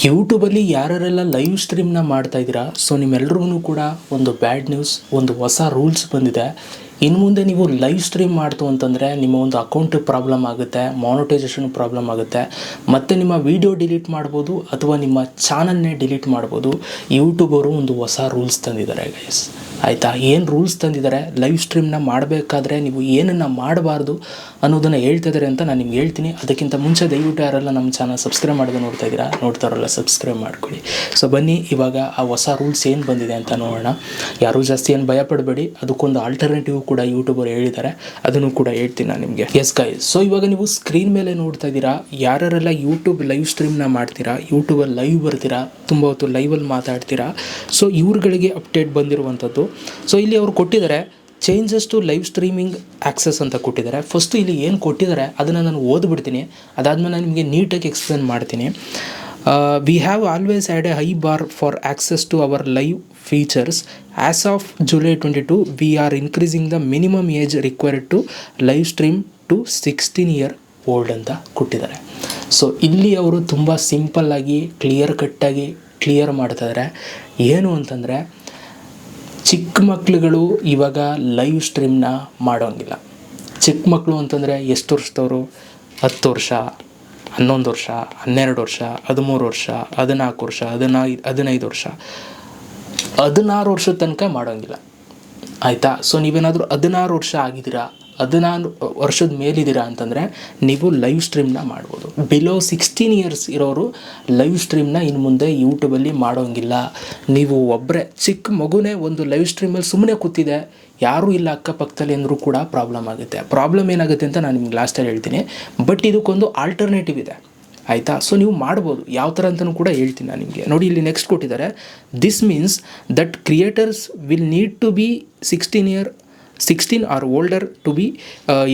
ಯೂಟ್ಯೂಬಲ್ಲಿ ಯಾರೆಲ್ಲ ಲೈವ್ ಸ್ಟ್ರೀಮ್ನ ಮಾಡ್ತಾ ಇದ್ದೀರಾ, ಸೊ ನಿಮ್ಮೆಲ್ರಿಗೂ ಕೂಡ ಒಂದು ಬ್ಯಾಡ್ ನ್ಯೂಸ್, ಒಂದು ಹೊಸ ರೂಲ್ಸ್ ಬಂದಿದೆ. ಇನ್ನು ಮುಂದೆ ನೀವು ಲೈವ್ ಸ್ಟ್ರೀಮ್ ಮಾಡ್ತು ಅಂತಂದರೆ ನಿಮ್ಮ ಒಂದು ಅಕೌಂಟ್ ಪ್ರಾಬ್ಲಮ್ ಆಗುತ್ತೆ, ಮಾನಿಟೈಸೇಷನ್ ಪ್ರಾಬ್ಲಮ್ ಆಗುತ್ತೆ, ಮತ್ತು ನಿಮ್ಮ ವಿಡಿಯೋ ಡಿಲೀಟ್ ಮಾಡ್ಬೋದು ಅಥವಾ ನಿಮ್ಮ ಚಾನಲ್ನೇ ಡಿಲೀಟ್ ಮಾಡ್ಬೋದು. ಯೂಟ್ಯೂಬರು ಒಂದು ಹೊಸ ರೂಲ್ಸ್ ತಂದಿದ್ದಾರೆ ಗೈಸ್, ಆಯಿತಾ? ಏನು ರೂಲ್ಸ್ ತಂದಿದ್ದಾರೆ, ಲೈವ್ ಸ್ಟ್ರೀಮ್ನ ಮಾಡಬೇಕಾದ್ರೆ ನೀವು ಏನನ್ನು ಮಾಡಬಾರ್ದು ಅನ್ನೋದನ್ನು ಹೇಳ್ತಿದ್ದಾರೆ ಅಂತ ನಾನು ನಿಮ್ಗೆ ಹೇಳ್ತೀನಿ. ಅದಕ್ಕಿಂತ ಮುಂಚೆ ದಯವಿಟ್ಟು ಯಾರೆಲ್ಲ ನಮ್ಮ ಚಾನಲ್ ಸಬ್ಸ್ಕ್ರೈಬ್ ಮಾಡೋದು ನೋಡ್ತಾ ಇದ್ದೀರಾ, ನೋಡ್ತಾರಲ್ಲ ಸಬ್ಸ್ಕ್ರೈಬ್ ಮಾಡ್ಕೊಳ್ಳಿ. ಸೊ ಬನ್ನಿ ಇವಾಗ ಆ ಹೊಸ ರೂಲ್ಸ್ ಏನು ಬಂದಿದೆ ಅಂತ ನೋಡೋಣ. ಯಾರೂ ಜಾಸ್ತಿ ಏನು ಭಯಪಡಬೇಡಿ, ಅದಕ್ಕೊಂದು ಆಲ್ಟರ್ನೇಟಿವ್ ಕೂಡ ಯೂಟ್ಯೂಬರ್ ಹೇಳಿದ್ದಾರೆ, ಅದನ್ನು ಕೂಡ ಹೇಳ್ತೀನಿ ನಾನು ನಿಮಗೆ. ಎಸ್ ಗೈಸ್, ಸೊ ಇವಾಗ ನೀವು ಸ್ಕ್ರೀನ್ ಮೇಲೆ ನೋಡ್ತಾ ಇದ್ದೀರಾ, ಯಾರೆಲ್ಲ ಯೂಟ್ಯೂಬ್ ಲೈವ್ ಸ್ಟ್ರೀಮ್ನ ಮಾಡ್ತೀರಾ, ಯೂಟ್ಯೂಬಲ್ಲಿ ಲೈವ್ ಬರ್ತೀರಾ, ತುಂಬ ಹೊತ್ತು ಲೈವಲ್ಲಿ ಮಾತಾಡ್ತೀರಾ, ಸೊ ಇವ್ರುಗಳಿಗೆ ಅಪ್ಡೇಟ್ ಬಂದಿರುವಂಥದ್ದು. ಸೊ ಇಲ್ಲಿ ಅವರು ಕೊಟ್ಟಿದ್ದಾರೆ changes to live streaming access ಅಂತ ಕೊಟ್ಟಿದ್ದಾರೆ. ಫಸ್ಟು ಇಲ್ಲಿ ಏನು ಕೊಟ್ಟಿದ್ದಾರೆ ಅದನ್ನು ನಾನು ಓದ್ಬಿಡ್ತೀನಿ, ಅದಾದಮೇಲೆ ನಾನು ನಿಮಗೆ ನೀಟಾಗಿ ಎಕ್ಸ್ಪ್ಲೇನ್ ಮಾಡ್ತೀನಿ. We have always had a high bar for access to our live features. As of July 22 we are increasing the minimum age required to live stream to 16 year old ಅಂತ ಕೊಟ್ಟಿದ್ದಾರೆ. ಸೊ ಇಲ್ಲಿ ಅವರು ತುಂಬ ಸಿಂಪಲ್ಲಾಗಿ clear ಮಾಡ್ತಾಯಿದ್ದಾರೆ. ಏನು ಅಂತಂದರೆ, ಚಿಕ್ಕ ಮಕ್ಕಳುಗಳು ಇವಾಗ ಲೈವ್ ಸ್ಟ್ರೀಮ್ನ ಮಾಡೋಂಗಿಲ್ಲ. ಚಿಕ್ಕ ಮಕ್ಕಳು ಅಂತಂದರೆ ಎಷ್ಟು ವರ್ಷದವರು? 10 ವರ್ಷ, 11 ವರ್ಷ, 12 ವರ್ಷ, 13 ವರ್ಷ, 14 ವರ್ಷ, 15 ವರ್ಷ, 16 ವರ್ಷದ ತನಕ ಮಾಡೋಂಗಿಲ್ಲ, ಆಯಿತಾ? ಸೊ ನೀವೇನಾದರೂ 16 ವರ್ಷ ಆಗಿದ್ದೀರಾ, 16 ವರ್ಷದ ಮೇಲಿದ್ದೀರಾ ಅಂತಂದರೆ ನೀವು ಲೈವ್ ಸ್ಟ್ರೀಮ್ನ ಮಾಡ್ಬೋದು. ಬಿಲೋ 16 years ಇರೋರು ಲೈವ್ ಸ್ಟ್ರೀಮ್ನ ಇನ್ನು ಮುಂದೆ ಯೂಟ್ಯೂಬಲ್ಲಿ ಮಾಡೋಂಗಿಲ್ಲ. ನೀವು ಒಬ್ಬರೇ ಚಿಕ್ಕ ಮಗುನೇ ಒಂದು ಲೈವ್ ಸ್ಟ್ರೀಮಲ್ಲಿ ಸುಮ್ಮನೆ ಕೂತಿದೆ, ಯಾರೂ ಇಲ್ಲ ಅಕ್ಕಪಕ್ಕದಲ್ಲಿ ಅಂದರೂ ಕೂಡ ಪ್ರಾಬ್ಲಮ್ ಆಗುತ್ತೆ. ಪ್ರಾಬ್ಲಮ್ ಏನಾಗುತ್ತೆ ಅಂತ ನಾನು ನಿಮ್ಗೆ ಲಾಸ್ಟಲ್ಲಿ ಹೇಳ್ತೀನಿ, ಬಟ್ ಇದಕ್ಕೊಂದು ಆಲ್ಟರ್ನೇಟಿವ್ ಇದೆ, ಆಯಿತಾ? ಸೊ ನೀವು ಮಾಡ್ಬೋದು, ಯಾವ ಥರ ಅಂತಲೂ ಕೂಡ ಹೇಳ್ತೀನಿ ನಾನು ನಿಮಗೆ. ನೋಡಿ ಇಲ್ಲಿ ನೆಕ್ಸ್ಟ್ ಕೊಟ್ಟಿದ್ದಾರೆ, this means that creators will need to be 16 or older to be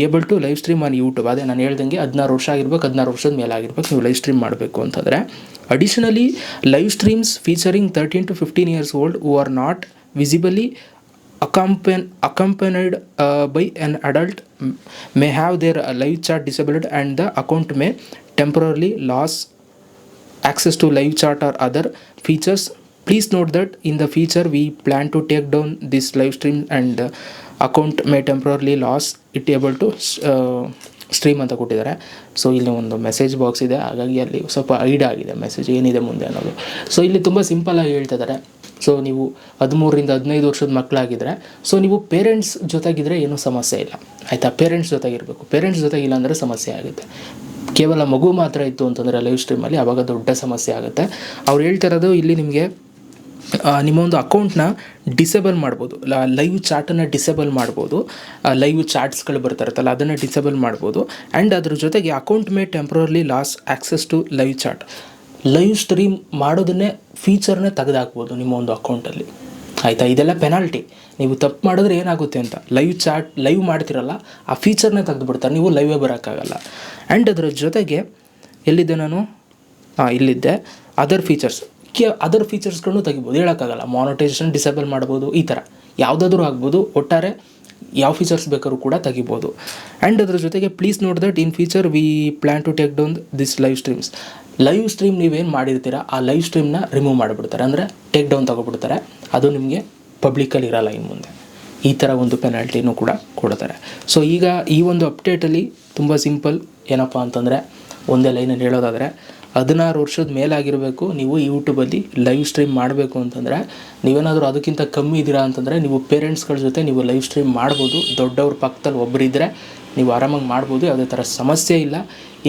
able to live stream on YouTube. ಅದೇ ನಾನು ಹೇಳ್ದಂಗೆ 16 ವರ್ಷ ಆಗಿರ್ಬೇಕು, 16 ವರ್ಷದ ಮೇಲೆ ಆಗಿರ್ಬೇಕು ನೀವು ಲೈವ್ ಸ್ಟ್ರೀಮ್ ಮಾಡಬೇಕು ಅಂತಂದರೆ. Additionally live streams featuring 13 to 15 years old who are not visibly accompanied by an adult may have their live chat disabled and the account may temporarily lose access to live chat or other features. Please note that in the future we plan to take down this live stream and account may temporarily lose it able to stream ಅಂತ ಕೊಟ್ಟಿದ್ದಾರೆ. So ಇಲ್ಲಿ ಒಂದು message box ಇದೆ, ಹಾಗಾಗಿ ಅಲ್ಲಿ ಸ್ವಲ್ಪ ಐಡ್ ಆಗಿದೆ message ಏನಿದೆ ಮುಂದೆ ಅನ್ನೋದು. ಸೊ ಇಲ್ಲಿ ತುಂಬ ಸಿಂಪಲ್ಲಾಗಿ ಹೇಳ್ತಿದ್ದಾರೆ. ಸೊ ನೀವು 13 ರಿಂದ 15 ವರ್ಷದ ಮಕ್ಕಳಾಗಿದ್ದರೆ, ಸೊ ನೀವು ಪೇರೆಂಟ್ಸ್ ಜೊತೆಗಿದ್ರೆ ಏನೂ ಸಮಸ್ಯೆ ಇಲ್ಲ, ಆಯಿತಾ? ಪೇರೆಂಟ್ಸ್ ಜೊತೆಗಿರಬೇಕು. ಪೇರೆಂಟ್ಸ್ ಜೊತೆಗಿಲ್ಲ ಅಂದರೆ ಸಮಸ್ಯೆ ಆಗುತ್ತೆ. ಕೇವಲ ಮಗು ಮಾತ್ರ ಇತ್ತು ಅಂತಂದರೆ ಲೈವ್ ಸ್ಟ್ರೀಮಲ್ಲಿ ಆವಾಗ ದೊಡ್ಡ ಸಮಸ್ಯೆ ಆಗುತ್ತೆ. ಅವ್ರು ಹೇಳ್ತಿರೋದು ಇಲ್ಲಿ ನಿಮಗೆ ನಿಮ್ಮ ಒಂದು ಅಕೌಂಟ್ನ ಡಿಸೇಬಲ್ ಮಾಡ್ಬೋದು, ಲೈವ್ ಚಾಟನ್ನು ಡಿಸೇಬಲ್ ಮಾಡ್ಬೋದು, ಲೈವ್ ಚಾಟ್ಸ್ಗಳು ಬರ್ತಾರತ್ತಲ್ಲ ಅದನ್ನು ಡಿಸೇಬಲ್ ಮಾಡ್ಬೋದು. ಆ್ಯಂಡ್ ಅದ್ರ ಜೊತೆಗೆ account may temporarily lose access to live chat. Live stream ಮಾಡೋದನ್ನೇ ಫೀಚರ್ನೇ ತೆಗೆದಾಕ್ಬೋದು ನಿಮ್ಮ ಒಂದು ಅಕೌಂಟಲ್ಲಿ, ಆಯಿತಾ? ಇದೆಲ್ಲ ಪೆನಾಲ್ಟಿ. ನೀವು ತಪ್ಪು ಮಾಡಿದ್ರೆ ಏನಾಗುತ್ತೆ ಅಂತ, ಲೈವ್ ಮಾಡ್ತಿರಲ್ಲ ಆ ಫೀಚರ್ನೇ ತೆಗೆದುಬಿಡ್ತಾರೆ, ನೀವು ಲೈವೇ ಬರೋಕ್ಕಾಗಲ್ಲ. ಆ್ಯಂಡ್ ಅದರ ಜೊತೆಗೆ ಎಲ್ಲಿದ್ದೆ ನಾನು? ಇಲ್ಲಿದ್ದೆ, ಅದರ್ ಫೀಚರ್ಸ್ಗಳನ್ನು ತೆಗಿಬೋದು, ಹೇಳೋಕ್ಕಾಗಲ್ಲ. ಮಾನಿಟೈಸೇಷನ್ ಡಿಸೇಬಲ್ ಮಾಡ್ಬೋದು, ಈ ಥರ ಯಾವುದಾದ್ರೂ ಆಗ್ಬೋದು. ಒಟ್ಟಾರೆ ಯಾವ ಫೀಚರ್ಸ್ ಬೇಕಾದ್ರೂ ಕೂಡ ತೆಗಿಬೋದು. ಆ್ಯಂಡ್ ಅದರ ಜೊತೆಗೆ please note that in future we plan to take down this live streams. Live stream ನೀವೇನು ಮಾಡಿರ್ತೀರ ಆ ಲೈವ್ ಸ್ಟ್ರೀಮ್ನ ರಿಮೂವ್ ಮಾಡಿಬಿಡ್ತಾರೆ, ಅಂದರೆ ಟೇಕ್ ಡೌನ್ ತೊಗೊಬಿಡ್ತಾರೆ, ಅದು ನಿಮಗೆ ಪಬ್ಲಿಕಲ್ಲಿ ಇರಲ್ಲ ಇನ್ನು ಮುಂದೆ. ಈ ಥರ ಒಂದು ಪೆನಾಲ್ಟಿನೂ ಕೂಡ ಕೊಡ್ತಾರೆ. ಸೊ ಈಗ ಈ ಒಂದು ಅಪ್ಡೇಟಲ್ಲಿ ತುಂಬ ಸಿಂಪಲ್. ಏನಪ್ಪ ಅಂತಂದರೆ, ಒಂದೇ ಲೈನಲ್ಲಿ ಹೇಳೋದಾದರೆ 16 ವರ್ಷದ ಮೇಲಾಗಿರಬೇಕು ನೀವು ಯೂಟ್ಯೂಬಲ್ಲಿ ಲೈವ್ ಸ್ಟ್ರೀಮ್ ಮಾಡಬೇಕು ಅಂತಂದರೆ. ನೀವೇನಾದರೂ ಅದಕ್ಕಿಂತ ಕಮ್ಮಿ ಇದ್ದೀರಾ ಅಂತಂದರೆ ನೀವು ಪೇರೆಂಟ್ಸ್ಗಳ ಜೊತೆ ನೀವು ಲೈವ್ ಸ್ಟ್ರೀಮ್ ಮಾಡ್ಬೋದು. ದೊಡ್ಡವ್ರ ಪಕ್ಕದಲ್ಲಿ ಒಬ್ಬರಿದ್ದರೆ ನೀವು ಆರಾಮಾಗಿ ಮಾಡ್ಬೋದು, ಯಾವುದೇ ಥರ ಸಮಸ್ಯೆ ಇಲ್ಲ.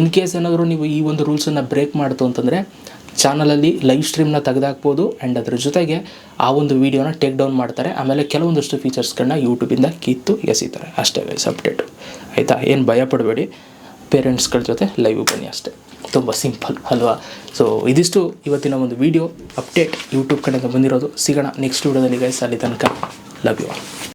ಇನ್ ಕೇಸ್ ಏನಾದರೂ ನೀವು ಈ ಒಂದು ರೂಲ್ಸನ್ನು ಬ್ರೇಕ್ ಮಾಡ್ತು ಅಂತಂದರೆ ಚಾನಲಲ್ಲಿ ಲೈವ್ ಸ್ಟ್ರೀಮ್ನ ತೆಗೆದಾಕ್ಬೋದು. ಆ್ಯಂಡ್ ಅದ್ರ ಜೊತೆಗೆ ಆ ಒಂದು ವೀಡಿಯೋನ ಟೇಕ್ ಡೌನ್ ಮಾಡ್ತಾರೆ. ಆಮೇಲೆ ಕೆಲವೊಂದಷ್ಟು ಫೀಚರ್ಸ್ಗಳನ್ನ ಯೂಟ್ಯೂಬಿಂದ ಕಿತ್ತು ಎಸಿತಾರೆ, ಅಷ್ಟೇ ಗೈಸ್ ಅಪ್ಡೇಟು, ಆಯಿತಾ? ಏನು ಭಯ ಪಡಬೇಡಿ, ಪೇರೆಂಟ್ಸ್ಗಳ ಜೊತೆ ಲೈವ್ ಬನ್ನಿ, ಅಷ್ಟೇ. ತುಂಬ ಸಿಂಪಲ್ ಅಲ್ವಾ? ಸೊ ಇದಿಷ್ಟು ಇವತ್ತಿನ ಒಂದು ವಿಡಿಯೋ ಅಪ್ಡೇಟ್ ಯೂಟ್ಯೂಬ್ ಕಡೆಯಿಂದ ಬಂದಿರೋದು. ಸಿಗೋಣ ನೆಕ್ಸ್ಟ್ ವಿಡಿಯೋದಲ್ಲಿ ಗೈಸ್, ಅಲ್ಲಿ ತನಕ ಲವ್ ಯು ಆಲ್.